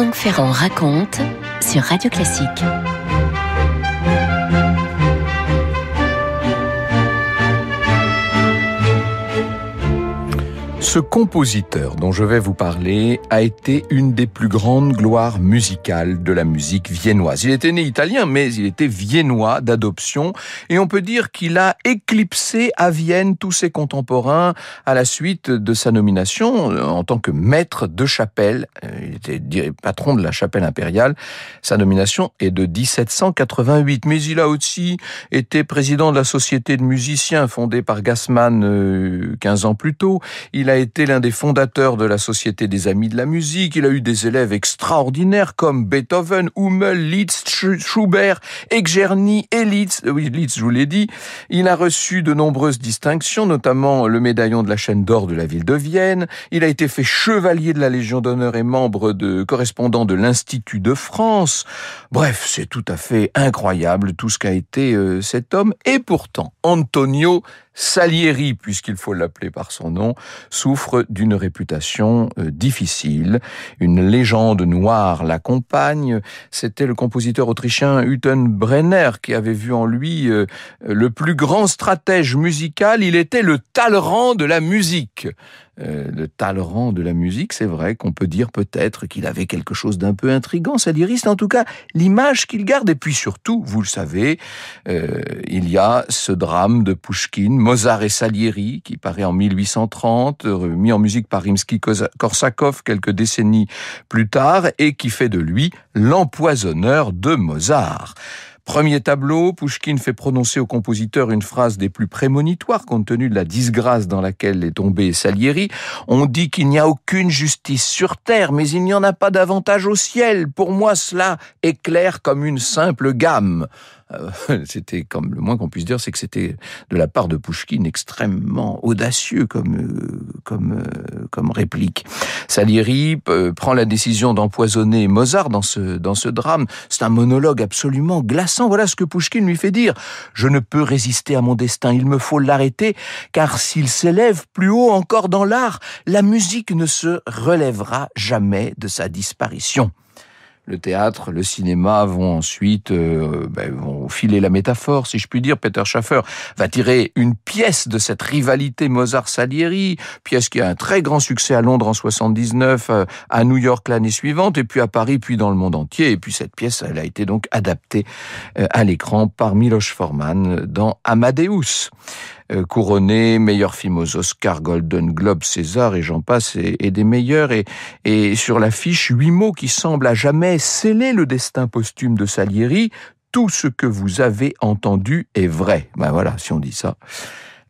Franck Ferrand raconte sur Radio Classique. Ce compositeur dont je vais vous parler a été une des plus grandes gloires musicales de la musique viennoise. Il était né italien, mais il était viennois d'adoption, et on peut dire qu'il a éclipsé à Vienne tous ses contemporains à la suite de sa nomination en tant que maître de chapelle. Il était patron de la chapelle impériale. Sa nomination est de 1788, mais il a aussi été président de la Société de musiciens fondée par Gassmann 15 ans plus tôt. Il a été l'un des fondateurs de la Société des Amis de la Musique. Il a eu des élèves extraordinaires comme Beethoven, Hummel, Liszt, Schubert, Czerny et Liszt. Oui, Liszt, je vous l'ai dit. Il a reçu de nombreuses distinctions, notamment le médaillon de la chaîne d'or de la ville de Vienne. Il a été fait chevalier de la Légion d'honneur et membre correspondant de l'Institut de France. Bref, c'est tout à fait incroyable tout ce qu'a été cet homme. Et pourtant, Antonio Salieri, puisqu'il faut l'appeler par son nom, souffre d'une réputation difficile. Une légende noire l'accompagne. C'était le compositeur autrichien Hüttenbrenner qui avait vu en lui le plus grand stratège musical. Il était le Talleyrand de la musique. Le Talleyrand de la musique, c'est vrai qu'on peut dire peut-être qu'il avait quelque chose d'un peu intrigant, Salieri, c'est en tout cas l'image qu'il garde. Et puis surtout, vous le savez, il y a ce drame de Pouchkine, Mozart et Salieri, qui paraît en 1830, mis en musique par Rimsky-Korsakov quelques décennies plus tard, et qui fait de lui l'empoisonneur de Mozart. Premier tableau, Pouchkine fait prononcer au compositeur une phrase des plus prémonitoires compte tenu de la disgrâce dans laquelle est tombé Salieri. On dit qu'il n'y a aucune justice sur terre, mais il n'y en a pas davantage au ciel. Pour moi, cela est clair comme une simple gamme. C'était, comme le moins qu'on puisse dire, c'est que c'était de la part de Pouchkine extrêmement audacieux comme réplique. Salieri prend la décision d'empoisonner Mozart dans ce drame. C'est un monologue absolument glaçant. Voilà ce que Pouchkine lui fait dire. Je ne peux résister à mon destin, il me faut l'arrêter, car s'il s'élève plus haut encore dans l'art, la musique ne se relèvera jamais de sa disparition. Le théâtre, le cinéma vont ensuite vont filer la métaphore, si je puis dire. Peter Shaffer va tirer une pièce de cette rivalité Mozart-Salieri, pièce qui a un très grand succès à Londres en 79, à New York l'année suivante, et puis à Paris, puis dans le monde entier. Et puis cette pièce, elle a été donc adaptée à l'écran par Miloš Forman dans Amadeus. Couronné, meilleur film aux Oscars, Golden Globe, César et j'en passe, et des meilleurs. Et sur l'affiche, 8 mots qui semblent à jamais sceller le destin posthume de Salieri. Tout ce que vous avez entendu est vrai. Ben voilà, si on dit ça.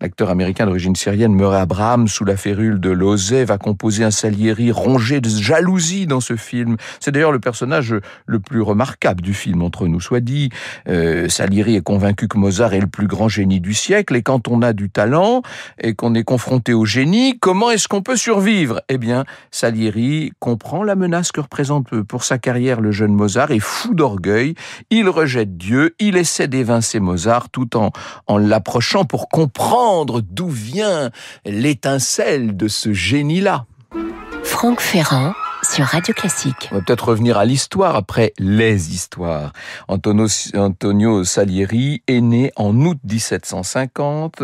L'acteur américain d'origine syrienne Murray Abraham, sous la férule de Losey, va composer un Salieri rongé de jalousie dans ce film. C'est d'ailleurs le personnage le plus remarquable du film, entre nous soit dit. Salieri est convaincu que Mozart est le plus grand génie du siècle, et quand on a du talent et qu'on est confronté au génie, comment est-ce qu'on peut survivre ? Eh bien, Salieri comprend la menace que représente pour sa carrière le jeune Mozart, et fou d'orgueil, il rejette Dieu, il essaie d'évincer Mozart tout en l'approchant pour comprendre d'où vient l'étincelle de ce génie-là. Franck Ferrand sur Radio Classique. On va peut-être revenir à l'histoire après les histoires. Antonio Salieri est né en août 1750.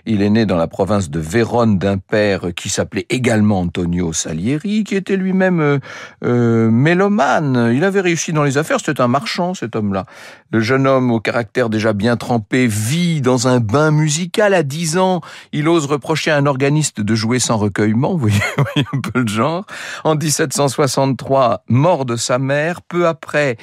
Il est né dans la province de Vérone d'un père qui s'appelait également Antonio Salieri, qui était lui-même mélomane. Il avait réussi dans les affaires, c'était un marchand cet homme-là. Le jeune homme au caractère déjà bien trempé vit dans un bain musical à 10 ans. Il ose reprocher à un organiste de jouer sans recueillement, vous voyez un peu le genre. En 1763, mort de sa mère, peu après,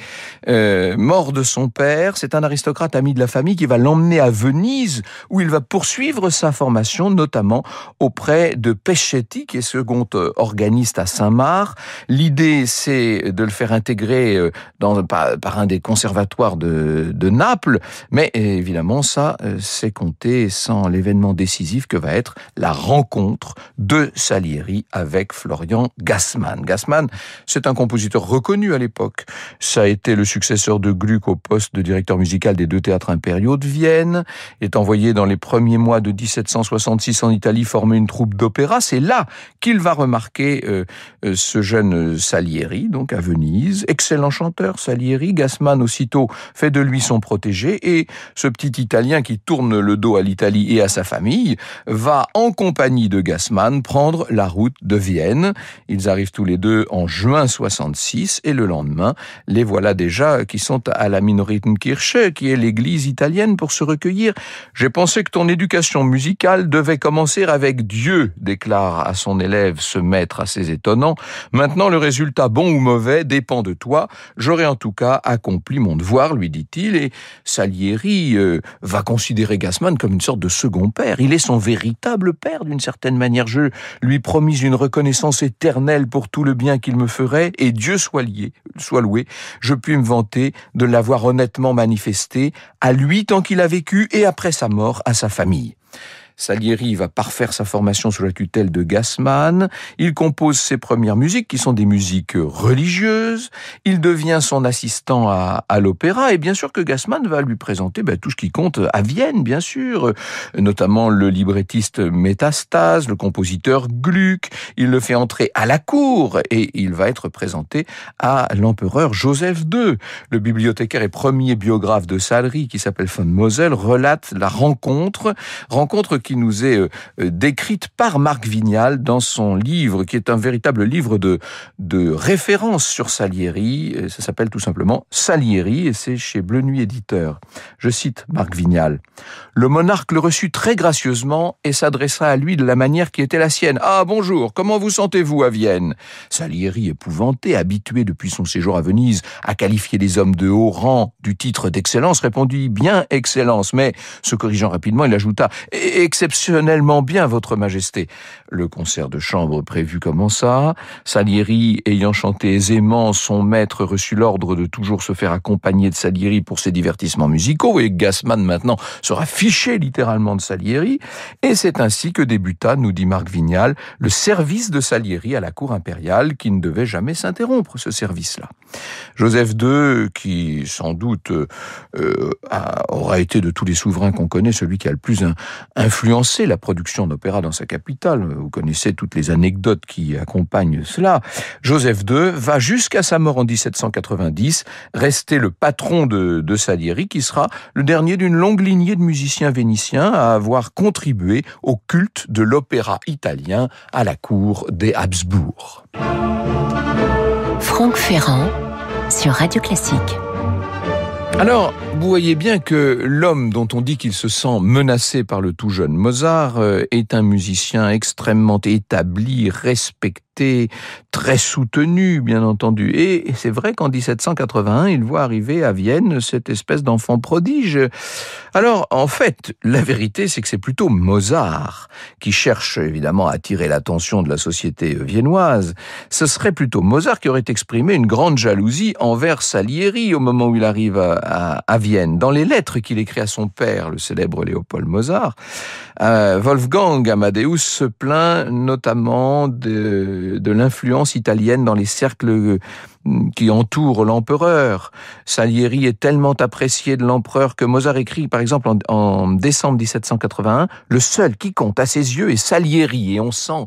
mort de son père. C'est un aristocrate ami de la famille qui va l'emmener à Venise, où il va poursuivre sa formation, notamment auprès de Peschetti, qui est second organiste à Saint-Marc. L'idée, c'est de le faire intégrer par un des conservatoires de Naples, mais évidemment, ça, c'est compté sans l'événement décisif que va être la rencontre de Salieri avec Florian Gassmann. Gassmann, c'est un compositeur reconnu à l'époque. Ça a été le successeur de Gluck au poste de directeur musical des 2 théâtres impériaux de Vienne. Il est envoyé dans les premiers mois de 1766 en Italie former une troupe d'opéra. C'est là qu'il va remarquer ce jeune Salieri, donc à Venise. Excellent chanteur, Salieri. Gassmann aussitôt fait de lui son protégé et ce petit Italien qui tourne le dos à l'Italie et à sa famille va en compagnie de Gassmann prendre la route de Vienne. Ils arrivent tous les deux en juin 66 et le lendemain, les voilà déjà qui sont à la Minoritenkirche, qui est l'église italienne, pour se recueillir. J'ai pensé que ton éducation musicale devait commencer avec Dieu, déclare à son élève ce maître assez étonnant. Maintenant, le résultat bon ou mauvais dépend de toi. J'aurai en tout cas accompli mon devoir, lui dit-il, et Salieri va considérer Gassmann comme une sorte de second père. Il est son véritable père d'une certaine manière. Je lui promis une reconnaissance éternelle pour tout le bien qu'il me ferait, et Dieu soit loué, je puis me vanter de l'avoir honnêtement manifesté à lui tant qu'il a vécu et après sa mort à sa famille. Salieri va parfaire sa formation sous la tutelle de Gassmann. Il compose ses premières musiques qui sont des musiques religieuses. Il devient son assistant à l'opéra et bien sûr que Gassmann va lui présenter tout ce qui compte à Vienne, bien sûr, notamment le librettiste Métastase, le compositeur Gluck. Il le fait entrer à la cour et il va être présenté à l'empereur Joseph II. Le bibliothécaire et premier biographe de Salieri, qui s'appelle von Mosel, relate la rencontre qui nous est décrite par Marc Vignal dans son livre, qui est un véritable livre de référence sur Salieri. Ça s'appelle tout simplement Salieri et c'est chez Bleu Nuit Éditeur. Je cite Marc Vignal. « Le monarque le reçut très gracieusement et s'adressa à lui de la manière qui était la sienne. « Ah, bonjour, comment vous sentez-vous à Vienne ?» Salieri, épouvanté, habitué depuis son séjour à Venise à qualifier les hommes de haut rang du titre d'excellence, répondit « Bien, excellence », mais se corrigeant rapidement, il ajouta « Exceptionnellement bien, votre majesté. » Le concert de chambre prévu commença. Salieri, ayant chanté aisément, son maître reçut l'ordre de toujours se faire accompagner de Salieri pour ses divertissements musicaux, et Gassmann maintenant sera fiché littéralement de Salieri, et c'est ainsi que débuta, nous dit Marc Vignal, le service de Salieri à la cour impériale, qui ne devait jamais s'interrompre, ce service-là. Joseph II, qui sans doute aura été de tous les souverains qu'on connaît, celui qui a le plus influencé la production d'opéra dans sa capitale. Vous connaissez toutes les anecdotes qui accompagnent cela. Joseph II va jusqu'à sa mort en 1790 rester le patron de Salieri, qui sera le dernier d'une longue lignée de musiciens vénitiens à avoir contribué au culte de l'opéra italien à la cour des Habsbourg. Franck Ferrand sur Radio Classique. Alors, vous voyez bien que l'homme dont on dit qu'il se sent menacé par le tout jeune Mozart est un musicien extrêmement établi, respecté, très soutenu, bien entendu. Et c'est vrai qu'en 1781, il voit arriver à Vienne cette espèce d'enfant prodige. Alors, en fait, la vérité, c'est que c'est plutôt Mozart qui cherche évidemment à attirer l'attention de la société viennoise. Ce serait plutôt Mozart qui aurait exprimé une grande jalousie envers Salieri au moment où il arrive à Vienne. Dans les lettres qu'il écrit à son père, le célèbre Léopold Mozart, Wolfgang Amadeus se plaint notamment de l'influence italienne dans les cercles qui entourent l'empereur. Salieri est tellement apprécié de l'empereur que Mozart écrit, par exemple, en décembre 1781, « Le seul qui compte à ses yeux est Salieri », et on sent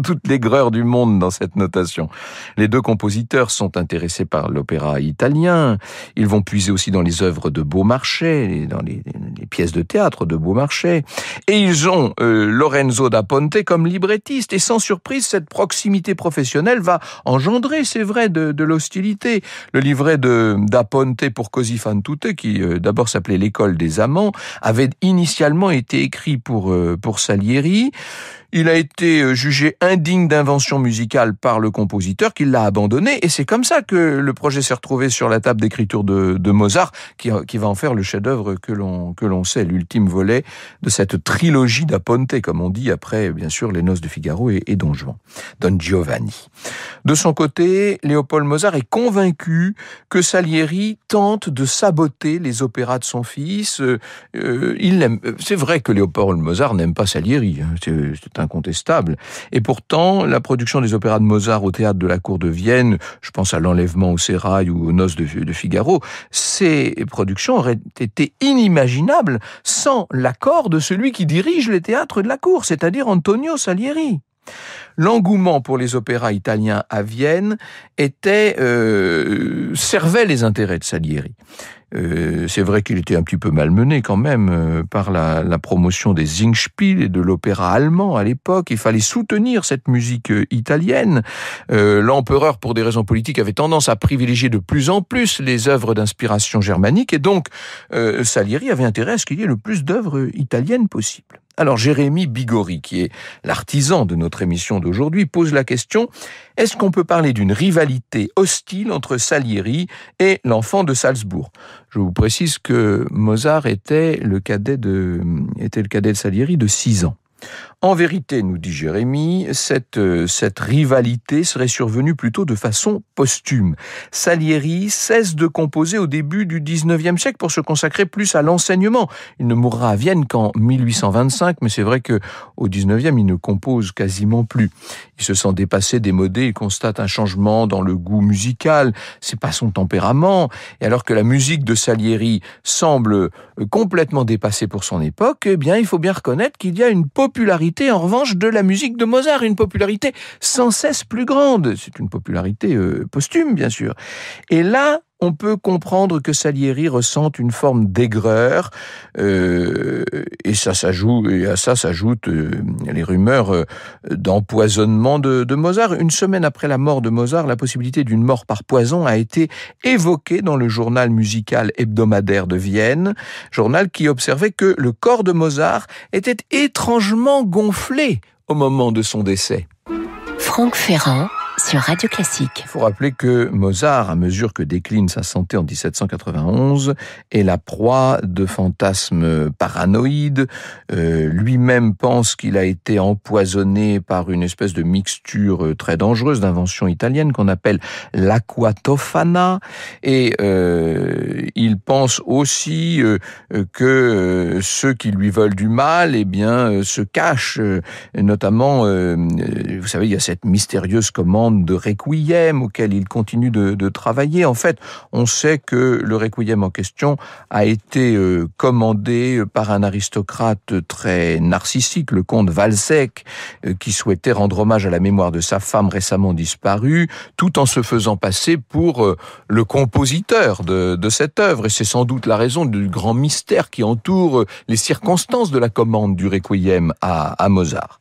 toute l'aigreur du monde dans cette notation. Les deux compositeurs sont intéressés par l'opéra italien. Ils vont puiser aussi dans les œuvres de Beaumarchais, dans les pièces de théâtre de Beaumarchais. Et ils ont Lorenzo da Ponte comme librettiste. Et sans surprise, cette proximité professionnelle va engendrer, c'est vrai, de l'hostilité. Le livret de da Ponte pour Così fan tutte, qui d'abord s'appelait L'école des amants, avait initialement été écrit pour Salieri. Il a été jugé indigne d'invention musicale par le compositeur qui l'a abandonné, et c'est comme ça que le projet s'est retrouvé sur la table d'écriture de Mozart, qui va en faire le chef-d'œuvre que l'on sait, l'ultime volet de cette trilogie da Ponte, comme on dit, après bien sûr Les Noces de Figaro et Don Giovanni. De son côté, Léopold Mozart est convaincu que Salieri tente de saboter les opéras de son fils. C'est vrai que Léopold Mozart n'aime pas Salieri, c'est c'est incontestable. Et pourtant, la production des opéras de Mozart au théâtre de la cour de Vienne, je pense à l'Enlèvement au sérail ou aux Noces de Figaro, ces productions auraient été inimaginables sans l'accord de celui qui dirige les théâtres de la cour, c'est-à-dire Antonio Salieri. L'engouement pour les opéras italiens à Vienne servait les intérêts de Salieri. C'est vrai qu'il était un petit peu malmené quand même par la promotion des Singspiel et de l'opéra allemand à l'époque. Il fallait soutenir cette musique italienne. L'empereur, pour des raisons politiques, avait tendance à privilégier de plus en plus les œuvres d'inspiration germanique et donc Salieri avait intérêt à ce qu'il y ait le plus d'œuvres italiennes possible. Alors Jérémy Bigori, qui est l'artisan de notre émission d'aujourd'hui, pose la question: est-ce qu'on peut parler d'une rivalité hostile entre Salieri et l'enfant de Salzbourg? Je vous précise que Mozart était le cadet de Salieri de 6 ans. En vérité, nous dit Jérémy, cette rivalité serait survenue plutôt de façon posthume. Salieri cesse de composer au début du XIXe siècle pour se consacrer plus à l'enseignement. Il ne mourra à Vienne qu'en 1825, mais c'est vrai que au XIXe, il ne compose quasiment plus. Il se sent dépassé, démodé, il constate un changement dans le goût musical. C'est pas son tempérament. Et alors que la musique de Salieri semble complètement dépassée pour son époque, eh bien, il faut bien reconnaître qu'il y a une popularité en revanche de la musique de Mozart, une popularité sans cesse plus grande. C'est une popularité posthume, bien sûr. Et là, on peut comprendre que Salieri ressente une forme d'aigreur, et à ça s'ajoutent les rumeurs d'empoisonnement de Mozart. Une semaine après la mort de Mozart, la possibilité d'une mort par poison a été évoquée dans le journal musical hebdomadaire de Vienne, journal qui observait que le corps de Mozart était étrangement gonflé au moment de son décès. Franck Ferrand sur Radio Classique. Il faut rappeler que Mozart, à mesure que décline sa santé en 1791, est la proie de fantasmes paranoïdes. Lui-même pense qu'il a été empoisonné par une espèce de mixture très dangereuse d'invention italienne qu'on appelle l'acqua tofana. Et il pense aussi que ceux qui lui veulent du mal, eh bien, se cachent. Notamment, vous savez, il y a cette mystérieuse commande de Requiem auquel il continue de travailler. En fait, on sait que le Requiem en question a été commandé par un aristocrate très narcissique, le comte Walsegg, qui souhaitait rendre hommage à la mémoire de sa femme récemment disparue, tout en se faisant passer pour le compositeur de cette œuvre. Et c'est sans doute la raison du grand mystère qui entoure les circonstances de la commande du Requiem à Mozart.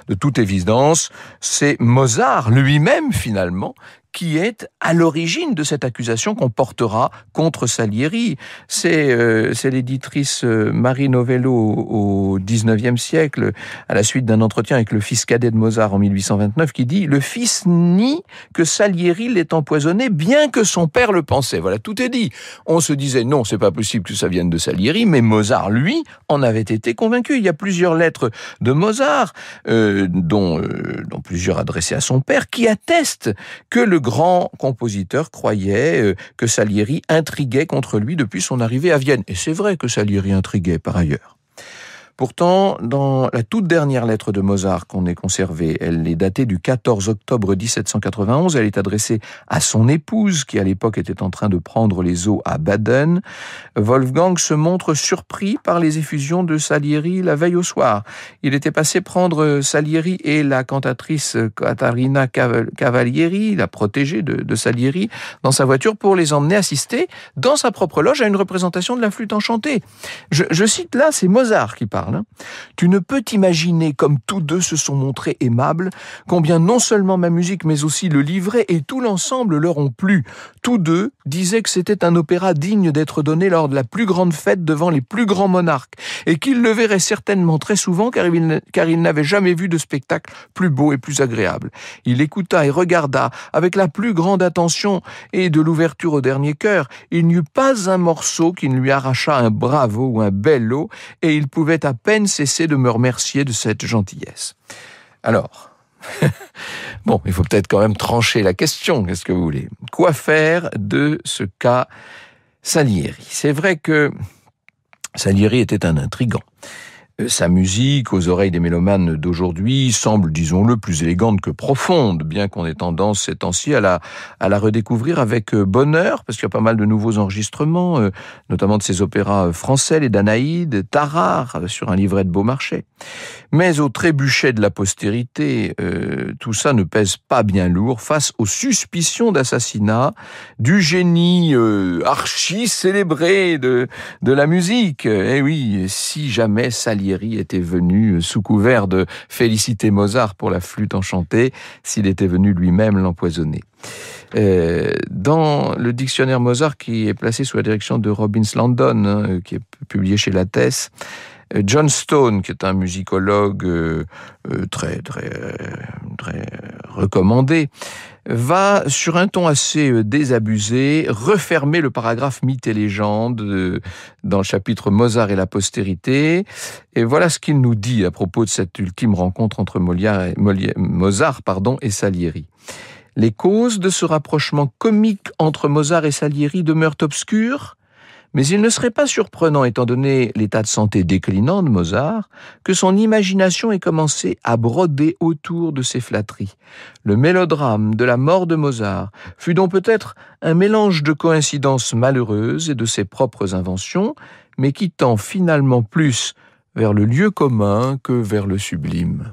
De toute évidence, c'est Mozart lui-même, finalement, qui est à l'origine de cette accusation qu'on portera contre Salieri. C'est l'éditrice Marie Novello au XIXe siècle, à la suite d'un entretien avec le fils cadet de Mozart en 1829, qui dit « Le fils nie que Salieri l'ait empoisonné, bien que son père le pensait. » Voilà, tout est dit. On se disait « Non, c'est pas possible que ça vienne de Salieri », mais Mozart, lui, en avait été convaincu. Il y a plusieurs lettres de Mozart, dont plusieurs adressées à son père, qui attestent que le grand compositeur croyait que Salieri intriguait contre lui depuis son arrivée à Vienne. Et c'est vrai que Salieri intriguait par ailleurs. Pourtant, dans la toute dernière lettre de Mozart qu'on ait conservée, elle est datée du 14 octobre 1791, elle est adressée à son épouse, qui à l'époque était en train de prendre les eaux à Baden. Wolfgang se montre surpris par les effusions de Salieri la veille au soir. Il était passé prendre Salieri et la cantatrice Catarina Cavalieri, la protégée de Salieri, dans sa voiture pour les emmener assister, dans sa propre loge, à une représentation de la flûte enchantée. Je cite là, c'est Mozart qui parle. Tu ne peux t'imaginer, comme tous deux se sont montrés aimables, combien non seulement ma musique, mais aussi le livret et tout l'ensemble leur ont plu. Tous deux disaient que c'était un opéra digne d'être donné lors de la plus grande fête devant les plus grands monarques, et qu'ils le verraient certainement très souvent, car il n'avait jamais vu de spectacle plus beau et plus agréable. Il écouta et regarda avec la plus grande attention, et de l'ouverture au dernier cœur, il n'y eut pas un morceau qui ne lui arrachât un bravo ou un bello, et il pouvait à peine cesser de me remercier de cette gentillesse. Alors, bon, il faut peut-être quand même trancher la question, qu'est-ce que vous voulez? Quoi faire de ce cas Salieri? C'est vrai que Salieri était un intrigant. Sa musique, aux oreilles des mélomanes d'aujourd'hui, semble, disons-le, plus élégante que profonde, bien qu'on ait tendance ces temps-ci à la redécouvrir avec bonheur, parce qu'il y a pas mal de nouveaux enregistrements, notamment de ses opéras français, les Danaïdes, Tarare, sur un livret de Beaumarchais. Mais au trébuchet de la postérité, tout ça ne pèse pas bien lourd face aux suspicions d'assassinat du génie archi-célébré de la musique. Eh oui, si jamais Salieri était venu sous couvert de féliciter Mozart pour la flûte enchantée, s'il était venu lui-même l'empoisonner. Dans le dictionnaire Mozart, qui est placé sous la direction de Robbins Landon, qui est publié chez Lattès, John Stone, qui est un musicologue très recommandé, va, sur un ton assez désabusé, refermer le paragraphe mythe et légende dans le chapitre Mozart et la postérité. Et voilà ce qu'il nous dit à propos de cette ultime rencontre entre Mozart et Salieri. Les causes de ce rapprochement comique entre Mozart et Salieri demeurent obscures, mais il ne serait pas surprenant, étant donné l'état de santé déclinant de Mozart, que son imagination ait commencé à broder autour de ses flatteries. Le mélodrame de la mort de Mozart fut donc peut-être un mélange de coïncidences malheureuses et de ses propres inventions, mais qui tend finalement plus vers le lieu commun que vers le sublime.